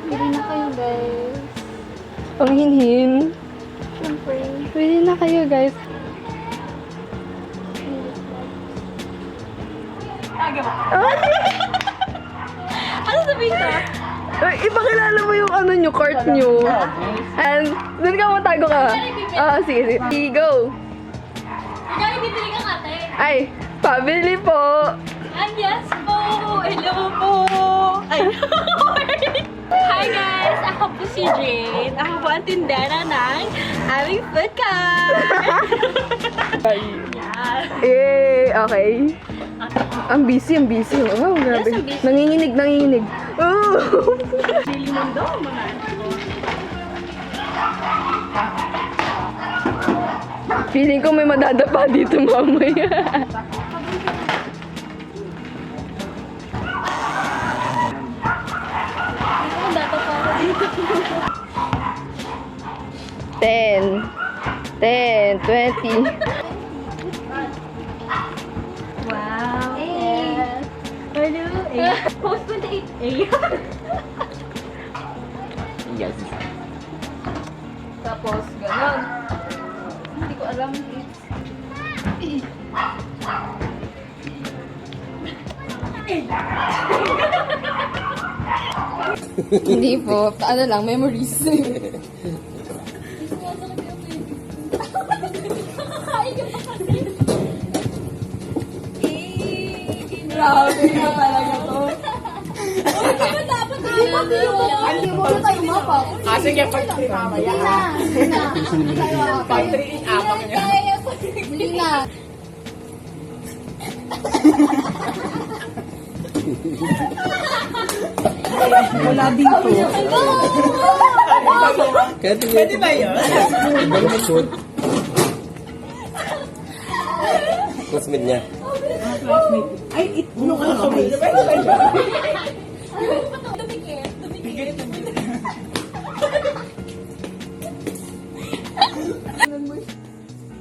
Bili na kayo, guys. Ang hinhin. Siyempre. Bili na kayo, guys. Ano sabihin ka? Ipakilala mo yung ano nyo, cart nyo. And, dun ka matago ka. Sige, sige. Go! Ikaw, bibili ka kate. Ay, pabili po. And yes po! Hello po! Ay, hi guys! Ako po si Jane. Ako po ang tindera ng aming food cart. Yan. Okay. Ang busy, ang busy. Oh, grabe. Yes, ang busy. Nanginginig, nanginginig. Oh! Bili mundo, mga Feeling ko may madadapa dito mamaya. Ang data para dito. 10, 10, 20. Wow. Yes. Hello. Post 28. Yes. Tapos, ganon. Hindi ko alam. Hindi po. Ano lang, memories. Grabe na talaga to. Hindi mo na tayo mapa. Sige, pag mamaya. Pag 3 apang niya. Hindi na. Wala dito. Pwede ba yun? Classmate niya. Ay, nung ano kami. Pwede ba yun?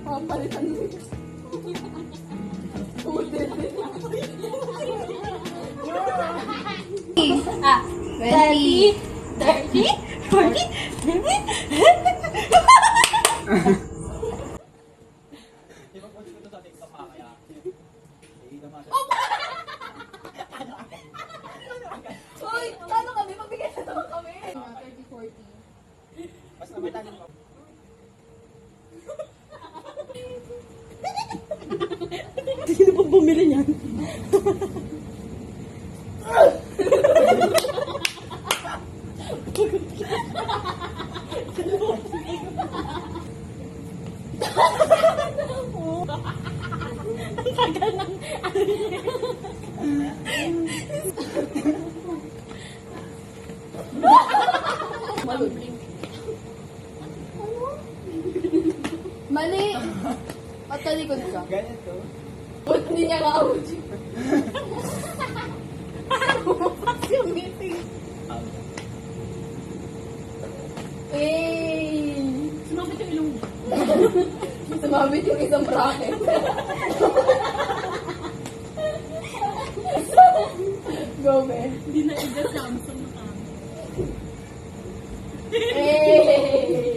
Papalitan mo. Ah, 20, 30, 40, 50. Hoy, paano kami? Magbigay na naman kami. 30, 40. Basta matalim mo. Sino pa bumili niyan? Mali! Patalikod ka. Ganito. Ba't hindi niya kaawag? Yung meeting. Hey! Sumabit yung ilong mo. Sumabit yung isang bracket. Go, be. Hindi na iga Samsung na kami. Hey!